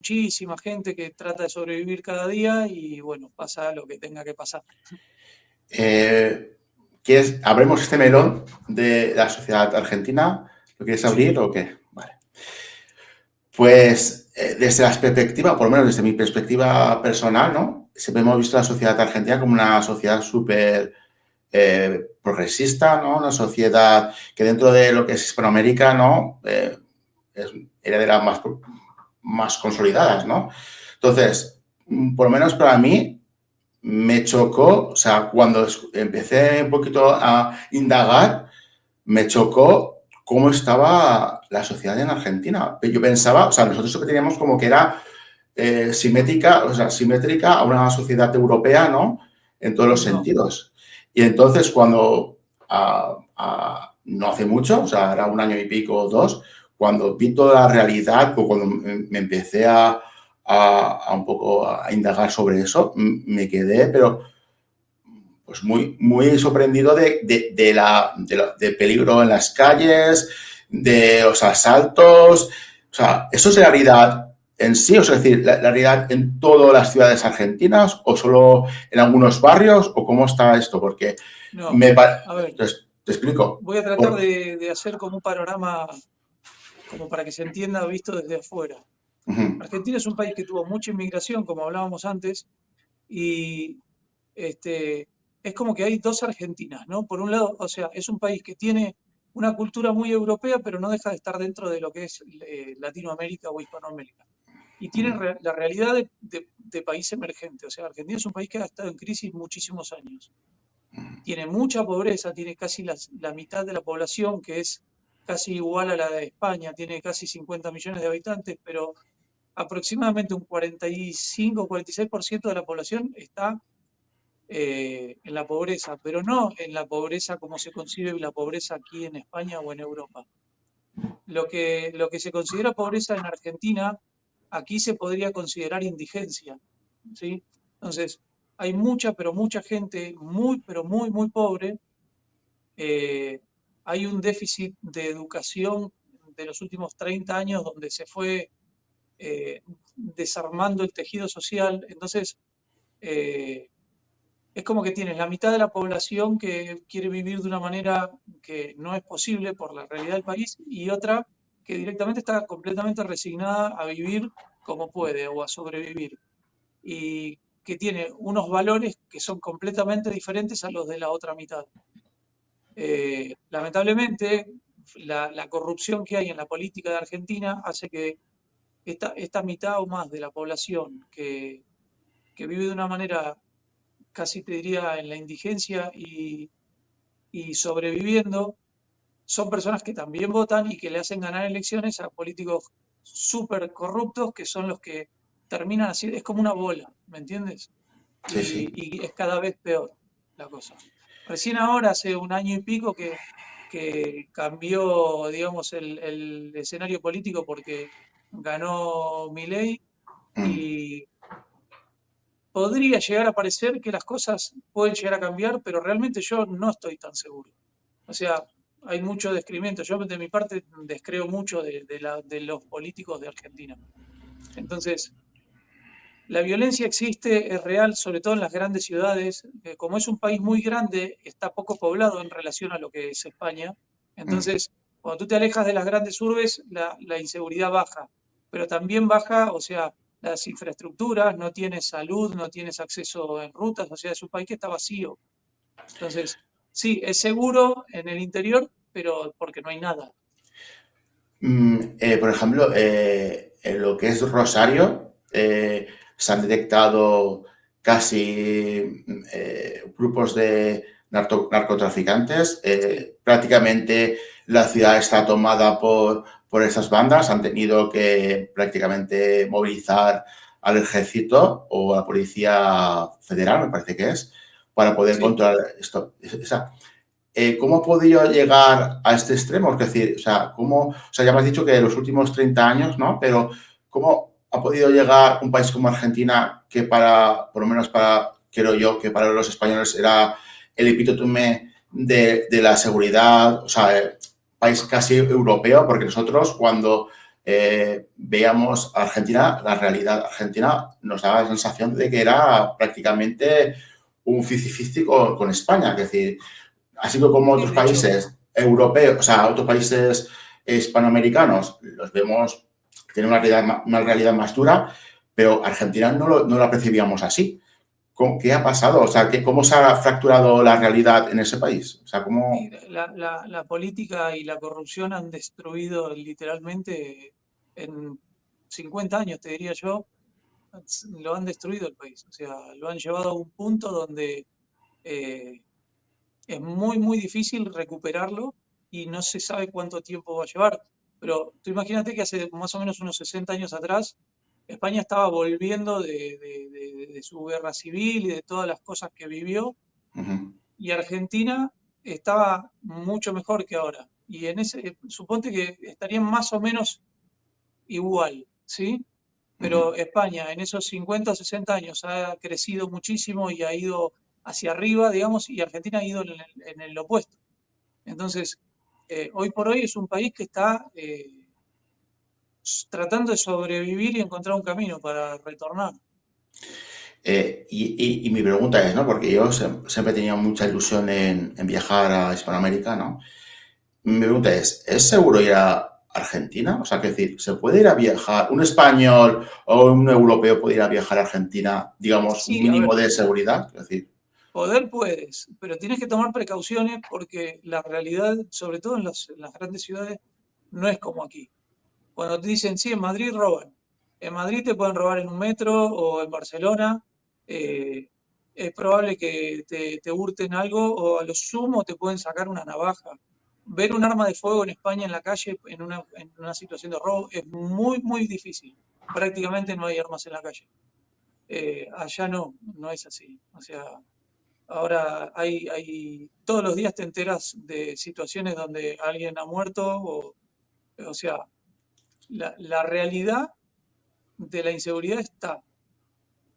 muchísima gente que trata de sobrevivir cada día y bueno, pasa lo que tenga que pasar. Eh, ¿Abremos este melón de la sociedad argentina? ¿Lo quieres abrir Sí, o qué? Vale. Pues desde la perspectiva, por lo menos desde mi perspectiva personal, ¿no? Siempre hemos visto la sociedad argentina como una sociedad súper progresista, ¿no? Una sociedad que dentro de lo que es Hispanoamérica, ¿no? Era de las más consolidadas, ¿no? Entonces, por lo menos para mí, me chocó, o sea, cuando empecé un poquito a indagar, me chocó cómo estaba la sociedad en Argentina. Yo pensaba, o sea, nosotros lo que teníamos como que era simétrica, o sea, simétrica a una sociedad europea, ¿no? En todos los no, sentidos. Y entonces cuando, no hace mucho, o sea, era un año y pico o dos, cuando vi toda la realidad, o cuando me empecé a un poco a indagar sobre eso, me quedé, pero pues muy sorprendido de peligro en las calles, de los asaltos. O sea, ¿eso es la realidad en sí? O sea, es decir, la realidad en todas las ciudades argentinas o solo en algunos barrios o cómo está esto? Porque no. A ver, te explico. voy a tratar de hacer como un panorama como para que se entienda visto desde afuera. Uh-huh. Argentina es un país que tuvo mucha inmigración, como hablábamos antes, y este, es como que hay dos Argentinas, ¿no? Por un lado, o sea, es un país que tiene una cultura muy europea, pero no deja de estar dentro de lo que es Latinoamérica o Hispanoamérica. Y tiene la realidad de país emergente. O sea, Argentina es un país que ha estado en crisis muchísimos años. Tiene mucha pobreza, tiene casi la mitad de la población, que es casi igual a la de España, tiene casi 50 millones de habitantes, pero aproximadamente un 45 o 46% de la población está en la pobreza, pero no en la pobreza como se concibe la pobreza aquí en España o en Europa. Lo que se considera pobreza en Argentina, aquí se podría considerar indigencia, ¿sí? Entonces, hay mucha, pero mucha gente muy, pero muy, muy pobre. eh, Hay un déficit de educación de los últimos 30 años donde se fue desarmando el tejido social. Entonces, eh, es como que tienes la mitad de la población que quiere vivir de una manera que no es posible por la realidad del país y otra que directamente está completamente resignada a vivir como puede o a sobrevivir y que tiene unos valores que son completamente diferentes a los de la otra mitad. Lamentablemente, la corrupción que hay en la política de Argentina hace que esta mitad o más de la población que vive de una manera casi te diría en la indigencia y sobreviviendo, son personas que también votan y que le hacen ganar elecciones a políticos súper corruptos que son los que terminan así, es como una bola, ¿me entiendes? Sí, sí. Y es cada vez peor la cosa. Recién ahora, hace un año y pico que cambió, digamos, el escenario político porque ganó Milei Mm. y podría llegar a parecer que las cosas pueden llegar a cambiar, pero realmente yo no estoy tan seguro. O sea, hay mucho descreimiento. Yo de mi parte descreo mucho de los políticos de Argentina. Entonces, la violencia existe, es real, sobre todo en las grandes ciudades. Como es un país muy grande, está poco poblado en relación a lo que es España. Mm. Entonces, cuando tú te alejas de las grandes urbes, la inseguridad baja. Pero también baja, o sea, las infraestructuras, no tienes salud, no tienes acceso en rutas, o sea, es un país que está vacío. Entonces, sí, es seguro en el interior, pero porque no hay nada. Por ejemplo, en lo que es Rosario, se han detectado casi grupos de narcotraficantes. Sí, Prácticamente la ciudad está tomada por esas bandas. Han tenido que prácticamente movilizar al ejército o a la policía federal, me parece que es, para poder sí. controlar esto. ¿Cómo ha podido llegar a este extremo? Es decir, o sea, ya me has dicho que en los últimos 30 años, ¿no? Pero ¿cómo ha podido llegar un país como Argentina, que por lo menos creo yo, que para los españoles era el epítome de la seguridad, o sea, país casi europeo, porque nosotros cuando veíamos Argentina, la realidad argentina nos daba la sensación de que era prácticamente un 50-50 con España. Es decir, así como Sí, otros de hecho, países europeos, o sea, otros países hispanoamericanos, los vemos, tienen una realidad más dura, pero Argentina no la percibíamos así. ¿Qué ha pasado? O sea, ¿cómo se ha fracturado la realidad en ese país? O sea, y ¿cómo...? la política y la corrupción han destruido literalmente en 50 años, te diría yo, lo han destruido el país. O sea, lo han llevado a un punto donde eh, es muy, muy difícil recuperarlo y no se sabe cuánto tiempo va a llevar. Pero tú imagínate que hace más o menos unos 60 años atrás, España estaba volviendo de su guerra civil y de todas las cosas que vivió, Ujú, y Argentina estaba mucho mejor que ahora. Y en ese, suponte que estarían más o menos igual, ¿sí? ujú. Pero España en esos 50 o 60 años ha crecido muchísimo y ha ido hacia arriba, digamos, y Argentina ha ido en el opuesto. Entonces, hoy por hoy es un país que está tratando de sobrevivir y encontrar un camino para retornar. Y mi pregunta es, ¿no? Porque yo siempre he tenido mucha ilusión en viajar a Hispanoamérica, ¿no? Mi pregunta ¿es seguro ir a Argentina? O sea, que decir, ¿se puede ir a viajar? ¿Un español o un europeo puede ir a viajar a Argentina, digamos, un Sí, a mínimo ver, de seguridad? Es decir, poder puedes, pero tienes que tomar precauciones porque la realidad, sobre todo en las grandes ciudades, no es como aquí. Cuando te dicen, sí, en Madrid roban. En Madrid te pueden robar en un metro o en Barcelona. eh, es probable que te hurten algo o a lo sumo te pueden sacar una navaja. Ver un arma de fuego en España en la calle en una situación de robo es muy, muy difícil. Prácticamente no hay armas en la calle. Allá no, no es así. O sea, ahora todos los días te enteras de situaciones donde alguien ha muerto o sea, la realidad de la inseguridad está.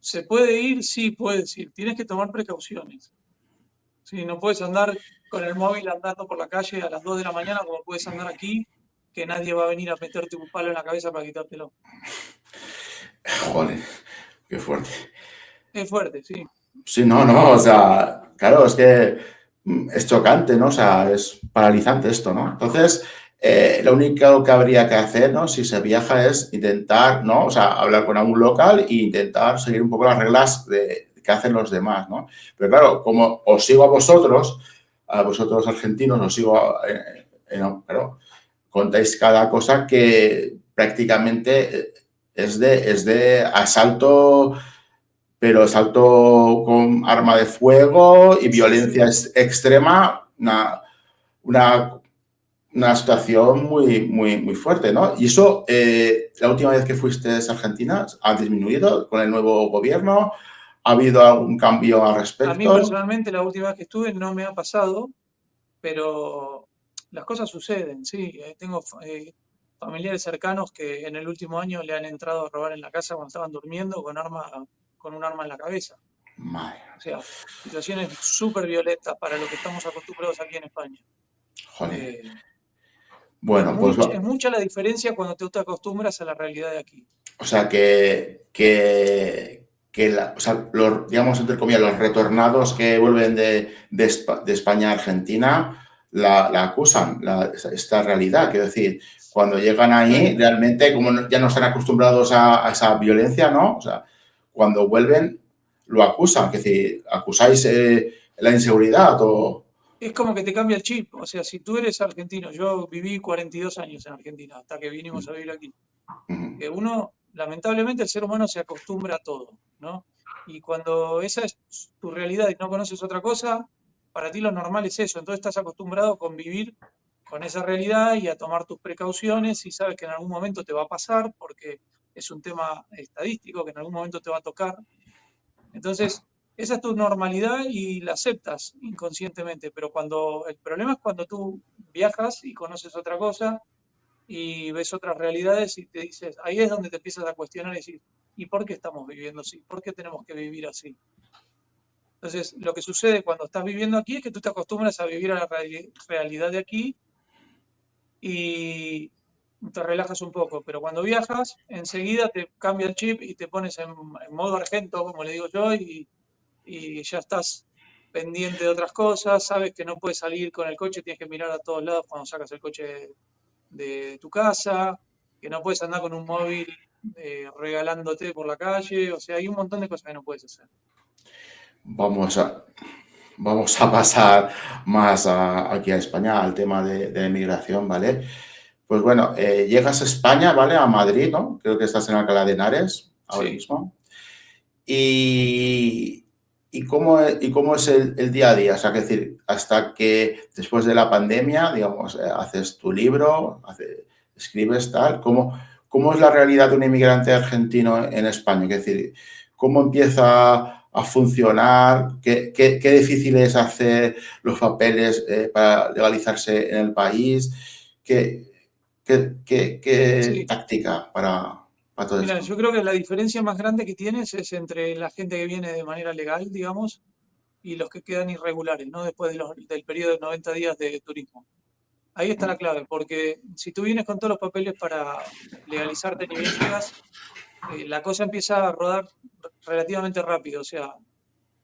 ¿Se puede ir? Sí, puedes ir. Tienes que tomar precauciones. Sí, no puedes andar con el móvil andando por la calle a las 2 de la mañana como puedes andar aquí, que nadie va a venir a meterte un palo en la cabeza para quitártelo. joder, qué fuerte. Es fuerte, sí. Sí, no, o sea, claro, es que es chocante, ¿no? O sea, es paralizante esto, ¿no? Entonces, lo único que habría que hacer, ¿no? Si se viaja es intentar, ¿no? O sea, hablar con algún local e intentar seguir un poco las reglas que hacen los demás, ¿no? Pero claro, como os sigo a vosotros argentinos, os sigo, claro, contáis cada cosa que prácticamente es de asalto, pero asalto con arma de fuego y Sí, violencia sí. extrema, una, una situación muy fuerte, ¿no? Y eso, la última vez que fuiste a Argentina, ¿ha disminuido con el nuevo gobierno? ¿Ha habido algún cambio al A mí respecto? personalmente la última vez que estuve no me ha pasado, pero las cosas suceden, sí. Tengo familiares cercanos que en el último año le han entrado a robar en la casa cuando estaban durmiendo con un arma en la cabeza. Madre, O sea, situaciones súper violentas para lo que estamos acostumbrados aquí en España. joder. Eh, Bueno, pues es mucha la diferencia cuando te acostumbras a la realidad de aquí. o sea o sea, digamos, entre comillas, los retornados que vuelven de España a Argentina la acusan, esta realidad. Quiero decir, cuando llegan ahí, Bueno, realmente, como ya no están acostumbrados a esa violencia, ¿no? O sea, cuando vuelven, lo acusan. Es decir, acusáis la inseguridad o... es como que te cambia el chip. O sea, si tú eres argentino, yo viví 42 años en Argentina hasta que vinimos a vivir aquí. Ujú. Que uno, lamentablemente, el ser humano se acostumbra a todo, ¿no? Y cuando esa es tu realidad y no conoces otra cosa, para ti lo normal es eso. Entonces estás acostumbrado a convivir con esa realidad y a tomar tus precauciones y sabes que en algún momento te va a pasar porque es un tema estadístico que en algún momento te va a tocar. Entonces, esa es tu normalidad y la aceptas inconscientemente, pero cuando el problema es cuando tú viajas y conoces otra cosa y ves otras realidades y te dices, ahí es donde te empiezas a cuestionar y decir, ¿y por qué estamos viviendo así? ¿Por qué tenemos que vivir así? Entonces, lo que sucede cuando estás viviendo aquí es que tú te acostumbras a vivir a la realidad de aquí y te relajas un poco, pero cuando viajas, enseguida te cambia el chip y te pones en modo argento, como le digo yo, y ya estás pendiente de otras cosas, sabes que no puedes salir con el coche, tienes que mirar a todos lados cuando sacas el coche de tu casa, que no puedes andar con un móvil regalándote por la calle, o sea, hay un montón de cosas que no puedes hacer. Vamos a, vamos a pasar más aquí a España, al tema de inmigración, ¿vale? Pues bueno, llegas a España, ¿vale? A Madrid, ¿no? Creo que estás en Alcalá de Henares ahora Sí, mismo. Y, y cómo es el día a día, o sea, es decir, hasta que después de la pandemia, digamos, haces tu libro, escribes tal, ¿cómo es la realidad de un inmigrante argentino en España? Es decir, ¿cómo empieza a funcionar? ¿Qué difícil es hacer los papeles para legalizarse en el país? ¿Qué, qué sí. táctica para todo Mira, esto? yo creo que la diferencia más grande que tienes es entre la gente que viene de manera legal, digamos, y los que quedan irregulares, ¿no? Después del periodo de 90 días de turismo. Ahí está la clave, porque si tú vienes con todos los papeles para legalizarte ni bien llegas, la cosa empieza a rodar relativamente rápido. O sea,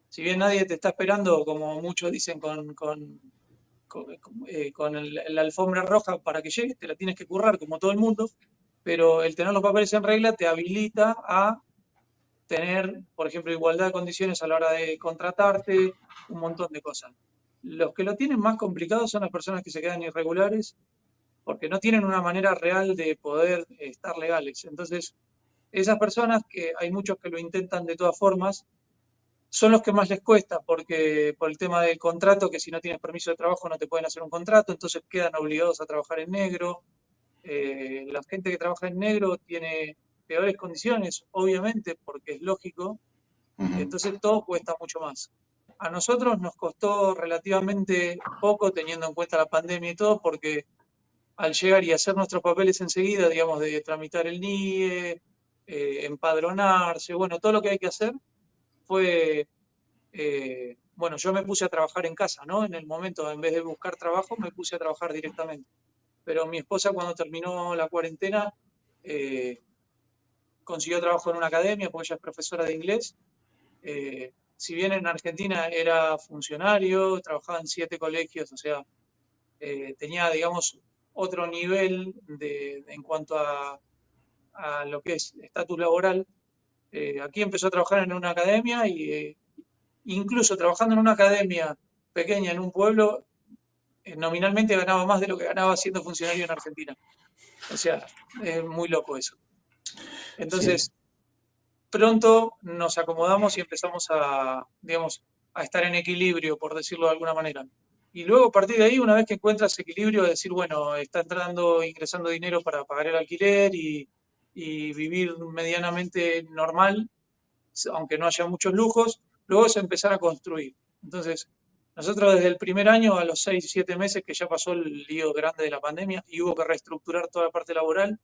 si bien nadie te está esperando, como muchos dicen, con la alfombra roja para que llegues, te la tienes que currar como todo el mundo, pero el tener los papeles en regla te habilita a tener, por ejemplo, igualdad de condiciones a la hora de contratarte, un montón de cosas. Los que lo tienen más complicado son las personas que se quedan irregulares porque no tienen una manera real de poder estar legales. Entonces, esas personas, que hay muchos que lo intentan de todas formas, son los que más les cuesta, porque por el tema del contrato, que si no tienes permiso de trabajo no te pueden hacer un contrato, entonces quedan obligados a trabajar en negro. La gente que trabaja en negro tiene peores condiciones, obviamente, porque es lógico, Ujú, entonces todo cuesta mucho más. A nosotros nos costó relativamente poco teniendo en cuenta la pandemia y todo, porque al llegar y hacer nuestros papeles enseguida, digamos, de tramitar el NIE, empadronarse, bueno, todo lo que hay que hacer fue, bueno, yo me puse a trabajar en casa, ¿no? En el momento, en vez de buscar trabajo, me puse a trabajar directamente. Pero mi esposa cuando terminó la cuarentena, eh, consiguió trabajo en una academia, porque ella es profesora de inglés. Si bien en Argentina era funcionario, trabajaba en 7 colegios, o sea, tenía, digamos, otro nivel en cuanto a lo que es estatus laboral. Aquí empezó a trabajar en una academia y incluso trabajando en una academia pequeña en un pueblo, nominalmente ganaba más de lo que ganaba siendo funcionario en Argentina. O sea, es muy loco eso. sí. Entonces, pronto nos acomodamos y empezamos a, digamos, a estar en equilibrio, por decirlo de alguna manera. Y luego a partir de ahí, una vez que encuentras equilibrio, decir, bueno, está entrando, ingresando dinero para pagar el alquiler y vivir medianamente normal, aunque no haya muchos lujos, luego es empezar a construir. Entonces, nosotros desde el primer año a los 6, 7 meses que ya pasó el lío grande de la pandemia y hubo que reestructurar toda la parte laboral,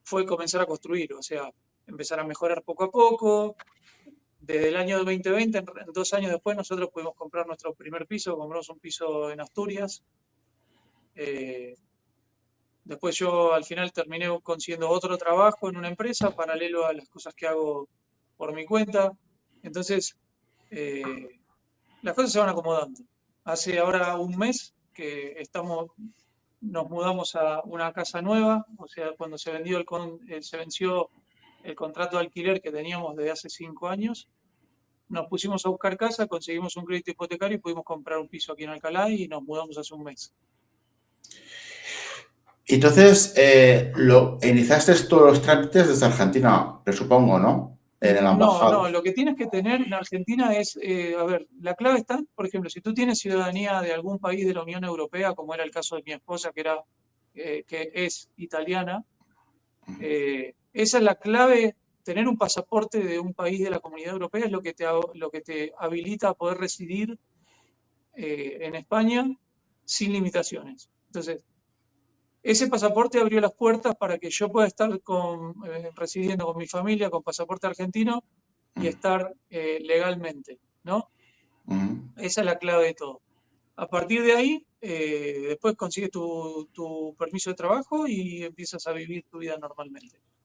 fue comenzar a construir, o sea, empezar a mejorar poco a poco. Desde el año 2020, en 2 años después, nosotros pudimos comprar nuestro primer piso, compramos un piso en Asturias. Eh, Después yo al final terminé consiguiendo otro trabajo en una empresa paralelo a las cosas que hago por mi cuenta. Entonces, eh, las cosas se van acomodando. Hace ahora un mes que nos mudamos a una casa nueva, o sea, cuando se venció el contrato de alquiler que teníamos desde hace 5 años, nos pusimos a buscar casa, conseguimos un crédito hipotecario y pudimos comprar un piso aquí en Alcalá y nos mudamos hace un mes. Entonces, iniciaste todos los trámites desde Argentina, presupongo, ¿no? En la No, embajada. no, lo que tienes que tener en Argentina es, a ver, la clave está, por ejemplo, si tú tienes ciudadanía de algún país de la Unión Europea, como era el caso de mi esposa, que es italiana, esa es la clave. Tener un pasaporte de un país de la Comunidad Europea es lo que te habilita a poder residir en España sin limitaciones. Entonces, ese pasaporte abrió las puertas para que yo pueda estar residiendo con mi familia con pasaporte argentino y estar legalmente, ¿no? Ujú. Esa es la clave de todo. A partir de ahí, después consigues tu permiso de trabajo y empiezas a vivir tu vida normalmente.